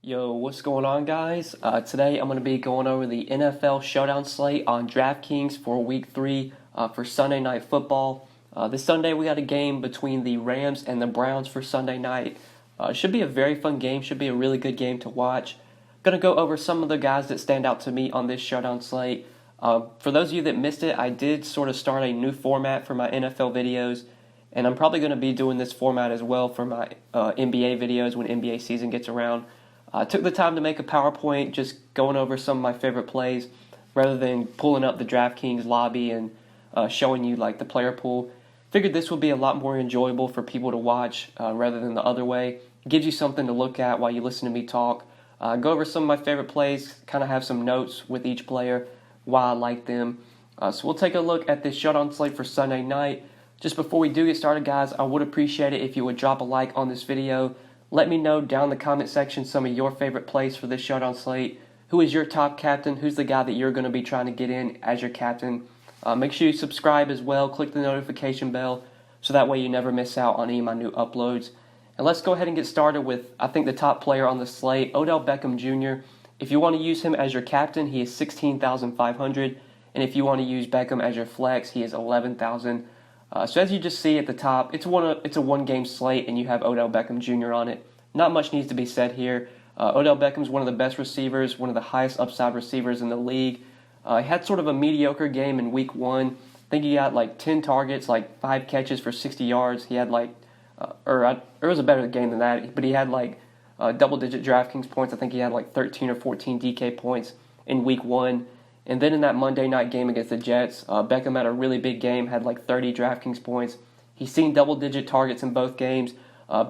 Yo, what's going on, guys? Today I'm going to be going over the NFL Showdown slate on DraftKings for Week 3 for Sunday Night Football. This Sunday we got a game between the Rams and the Browns for Sunday night. Should be a very fun game, should be a really good game to watch. Going to go over some of the guys that stand out to me on this Showdown slate. For those of you that missed it, I did sort of start a new format for my NFL videos, and I'm probably going to be doing this format as well for my NBA videos when NBA season gets around. I took the time to make a PowerPoint just going over some of my favorite plays rather than pulling up the DraftKings lobby and showing you like the player pool. Figured this would be a lot more enjoyable for people to watch rather than the other way. It gives you something to look at while you listen to me talk. Go over some of my favorite plays, kind of have some notes with each player, why I like them. So we'll take a look at this showdown slate for Sunday night. Just before we do get started, guys, I would appreciate it if you would drop a like on this video. Let me know down in the comment section some of your favorite plays for this showdown slate. Who is your top captain? Who's the guy that you're going to be trying to get in as your captain? Make sure you subscribe as well. Click the notification bell so that way you never miss out on any of my new uploads. And let's go ahead and get started with, I think, the top player on the slate, Odell Beckham Jr. If you want to use him as your captain, he is $16,500. And if you want to use Beckham as your flex, he is $11,000. So as you just see at the top, it's a one-game slate, and you have Odell Beckham Jr. on it. Not much needs to be said here. Odell Beckham's one of the best receivers, one of the highest upside receivers in the league. He had sort of a mediocre game in Week 1. I think he got like 10 targets, like 5 catches for 60 yards. He had it was a better game than that, but he had like double-digit DraftKings points. I think he had like 13 or 14 DK points in Week 1. And then in that Monday night game against the Jets, Beckham had a really big game, had like 30 DraftKings points. He's seen double-digit targets in both games.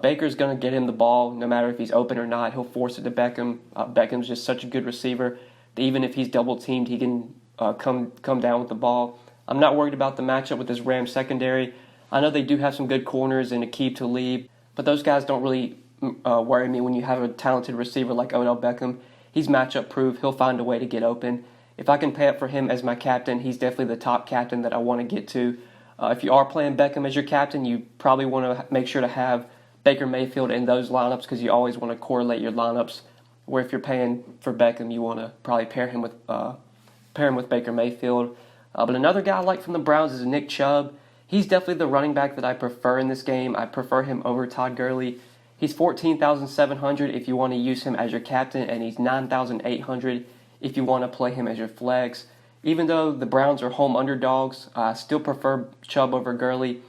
Baker's going to get him the ball no matter if he's open or not. He'll force it to Beckham. Beckham's just such a good receiver that even if he's double-teamed, he can come down with the ball. I'm not worried about the matchup with this Rams secondary. I know they do have some good corners and Aqib Talib, but those guys don't really worry me when you have a talented receiver like Odell Beckham. He's matchup-proof. He'll find a way to get open. If I can pay up for him as my captain, he's definitely the top captain that I want to get to. If you are playing Beckham as your captain, you probably want to make sure to have Baker Mayfield in those lineups because you always want to correlate your lineups. Where if you're paying for Beckham, you want to probably pair him with Baker Mayfield. But another guy I like from the Browns is Nick Chubb. He's definitely the running back that I prefer in this game. I prefer him over Todd Gurley. He's $14,700 if you want to use him as your captain, and he's $9,800 if you want to play him as your flex. Even though the Browns are home underdogs, I still prefer Chubb over Gurley.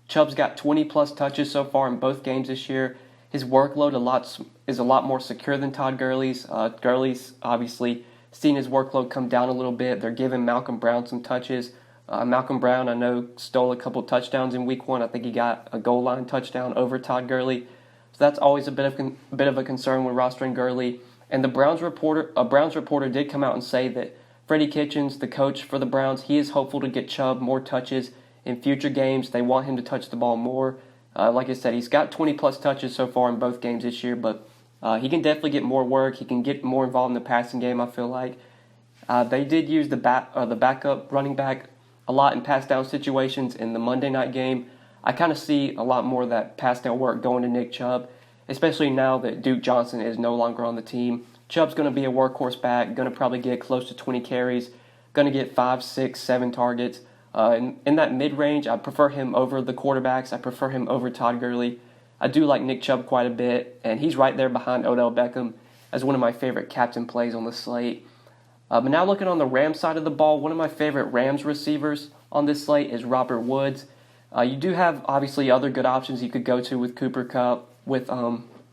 Chubb's got 20-plus touches so far in both games this year. His workload is a lot more secure than Todd Gurley's. Gurley's obviously seen his workload come down a little bit. They're giving Malcolm Brown some touches. Malcolm Brown, I know, stole a couple touchdowns in Week 1. I think he got a goal line touchdown over Todd Gurley. So that's always a bit of a concern when rostering Gurley. And a Browns reporter did come out and say that Freddie Kitchens, the coach for the Browns, he is hopeful to get Chubb more touches in future games. They want him to touch the ball more. Like I said, he's got 20-plus touches so far in both games this year, but he can definitely get more work. He can get more involved in the passing game, I feel like. They did use the backup running back a lot in pass down situations in the Monday night game. I kind of see a lot more of that pass down work going to Nick Chubb, especially now that Duke Johnson is no longer on the team. Chubb's going to be a workhorse back, going to probably get close to 20 carries, going to get 5, 6, 7 targets. In that mid-range, I prefer him over the quarterbacks. I prefer him over Todd Gurley. I do like Nick Chubb quite a bit, and he's right there behind Odell Beckham as one of my favorite captain plays on the slate. But now looking on the Rams side of the ball, one of my favorite Rams receivers on this slate is Robert Woods. You do have, obviously, other good options you could go to with Cooper Kupp, with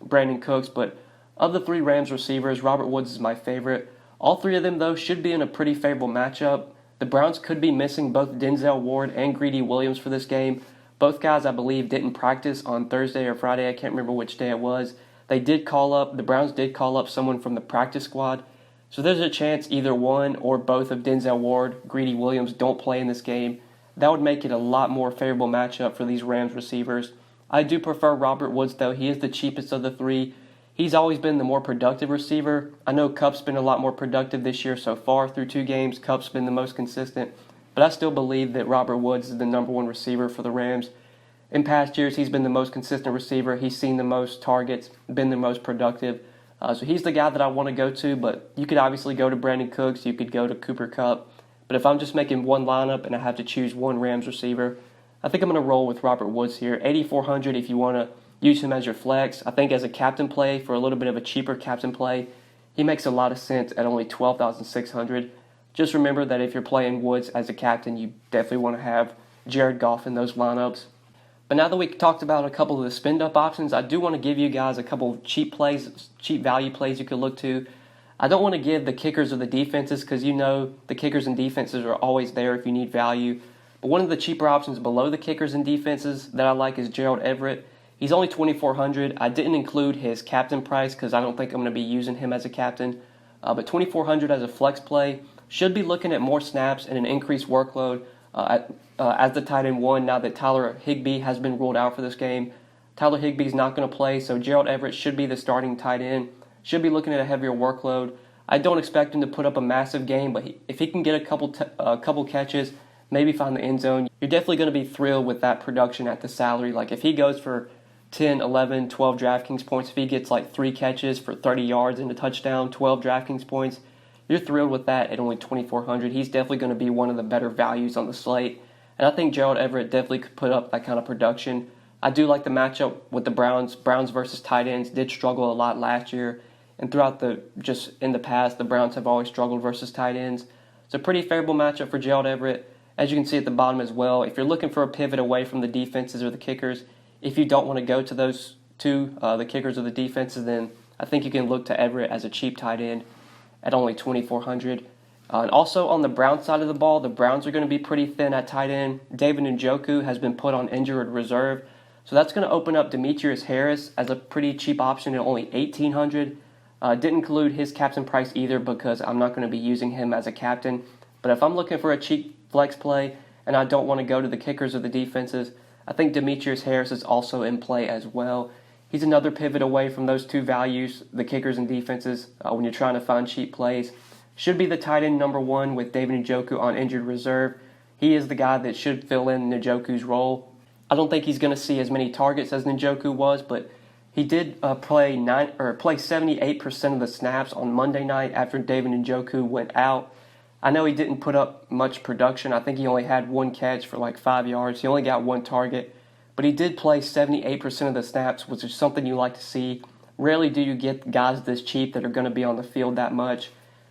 Brandon Cooks, but of the 3 Rams receivers, Robert Woods is my favorite. All 3 of them, though, should be in a pretty favorable matchup. The Browns could be missing both Denzel Ward and Greedy Williams for this game. Both guys, I believe, didn't practice on Thursday or Friday. I can't remember which day it was. The Browns did call up someone from the practice squad. So there's a chance either one or both of Denzel Ward, Greedy Williams don't play in this game. That would make it a lot more favorable matchup for these Rams receivers. I do prefer Robert Woods, though. He is the cheapest of the 3. He's always been the more productive receiver. I know Kupp's been a lot more productive this year so far through 2 games. Kupp's been the most consistent. But I still believe that Robert Woods is the number 1 receiver for the Rams. In past years, he's been the most consistent receiver. He's seen the most targets, been the most productive. So he's the guy that I want to go to, but you could obviously go to Brandon Cooks, you could go to Cooper Kupp. But if I'm just making one lineup and I have to choose one Rams receiver, I think I'm going to roll with Robert Woods here. 8,400 if you want to use him as your flex. I think as a captain play, for a little bit of a cheaper captain play, he makes a lot of sense at only 12,600. Just remember that if you're playing Woods as a captain, you definitely want to have Jared Goff in those lineups. But now that we talked about a couple of the spend-up options, I do want to give you guys a couple of cheap plays, cheap value plays you could look to. I don't want to give the kickers or the defenses because you know the kickers and defenses are always there if you need value. But one of the cheaper options below the kickers and defenses that I like is Gerald Everett. He's only 2,400. I didn't include his captain price because I don't think I'm going to be using him as a captain. But 2,400 as a flex play, should be looking at more snaps and an increased workload as the tight end one now that Tyler Higbee has been ruled out for this game. Tyler Higbee's not going to play, so Gerald Everett should be the starting tight end. Should be looking at a heavier workload. I don't expect him to put up a massive game, but if he can get a couple catches, maybe find the end zone, you're definitely going to be thrilled with that production at the salary. Like if he goes for 10, 11, 12 DraftKings points, if he gets like 3 catches for 30 yards and a touchdown, 12 DraftKings points, you're thrilled with that at only 2,400. He's definitely going to be one of the better values on the slate. And I think Gerald Everett definitely could put up that kind of production. I do like the matchup with the Browns. Browns versus tight ends did struggle a lot last year. And throughout just in the past, the Browns have always struggled versus tight ends. It's a pretty favorable matchup for Gerald Everett. As you can see at the bottom as well, if you're looking for a pivot away from the defenses or the kickers, if you don't want to go to those two, the kickers or the defenses, then I think you can look to Everett as a cheap tight end at only 2,400. And also on the Browns side of the ball, the Browns are going to be pretty thin at tight end. David Njoku has been put on injured reserve. So that's going to open up Demetrius Harris as a pretty cheap option at only 1,800. Didn't include his captain price either because I'm not going to be using him as a captain. But if I'm looking for a cheap flex play and I don't want to go to the kickers or the defenses, I think Demetrius Harris is also in play as well. He's another pivot away from those two values, the kickers and defenses, when you're trying to find cheap plays. Should be the tight end number one with David Njoku on injured reserve. He is the guy that should fill in Njoku's role. I don't think he's going to see as many targets as Njoku was, but he did play 78% of the snaps on Monday night after David Njoku went out. I know he didn't put up much production. I think he only had one catch for like 5 yards. He only got one target. But he did play 78% of the snaps, which is something you like to see. Rarely do you get guys this cheap that are going to be on the field that much.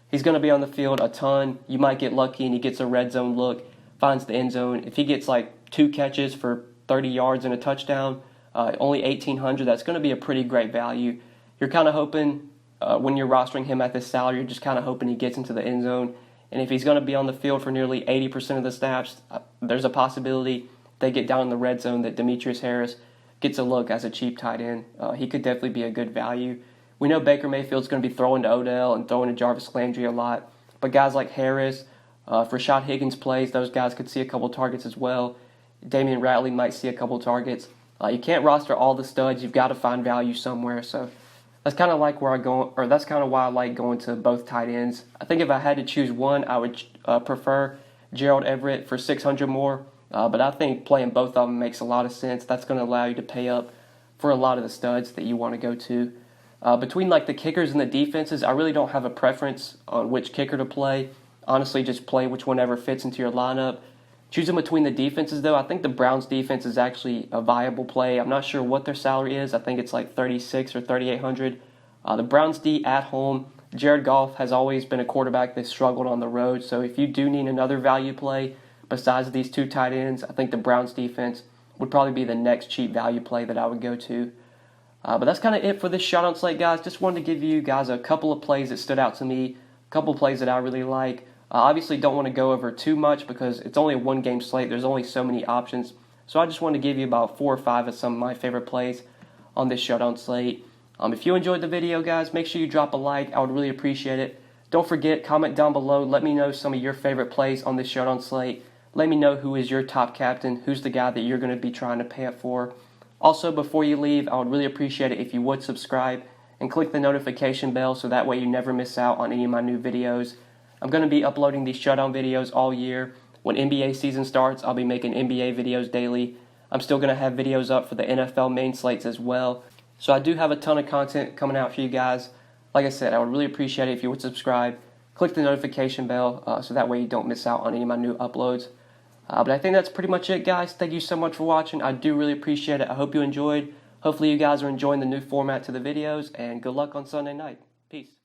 He's going to be on the field a ton. You might get lucky and he gets a red zone look, finds the end zone. If he gets like 2 catches for 30 yards and a touchdown, only 1,800, that's going to be a pretty great value. You're kind of hoping when you're rostering him at this salary, you're just kind of hoping he gets into the end zone. And if he's going to be on the field for nearly 80% of the snaps, there's a possibility they get down in the red zone that Demetrius Harris gets a look as a cheap tight end. He could definitely be a good value. We know Baker Mayfield's going to be throwing to Odell and throwing to Jarvis Landry a lot. But guys like Harris, if Rashad Higgins plays, those guys could see a couple targets as well. Damian Ratley might see a couple targets. You can't roster all the studs. You've got to find value somewhere. So that's kind of like that's kind of why I like going to both tight ends. I think if I had to choose one, I would prefer Gerald Everett for 600 more. But I think playing both of them makes a lot of sense. That's going to allow you to pay up for a lot of the studs that you want to go to. Between like the kickers and the defenses, I really don't have a preference on which kicker to play. Honestly, just play which one ever fits into your lineup. Choosing between the defenses, though, I think the Browns' defense is actually a viable play. I'm not sure what their salary is. I think it's like 36 or 3,800. The Browns' D at home, Jared Goff has always been a quarterback that struggled on the road. So if you do need another value play besides these two tight ends, I think the Browns' defense would probably be the next cheap value play that I would go to. But that's kind of it for this Showdown slate, guys. Just wanted to give you guys a couple of plays that stood out to me, a couple of plays that I really like. Obviously, don't want to go over too much because it's only a one-game slate. There's only so many options. So I just want to give you about 4 or 5 of some of my favorite plays on this Showdown slate. If you enjoyed the video, guys, make sure you drop a like. I would really appreciate it. Don't forget, comment down below. Let me know some of your favorite plays on this Showdown slate. Let me know who is your top captain, who's the guy that you're going to be trying to pay up for. Also, before you leave, I would really appreciate it if you would subscribe and click the notification bell so that way you never miss out on any of my new videos. I'm going to be uploading these Showdown videos all year. When NBA season starts, I'll be making NBA videos daily. I'm still going to have videos up for the NFL main slates as well. So I do have a ton of content coming out for you guys. like I said, I would really appreciate it if you would subscribe. Click the notification bell so that way you don't miss out on any of my new uploads. But I think that's pretty much it, guys. Thank you so much for watching. I do really appreciate it. I hope you enjoyed. Hopefully you guys are enjoying the new format to the videos, and good luck on Sunday night. Peace.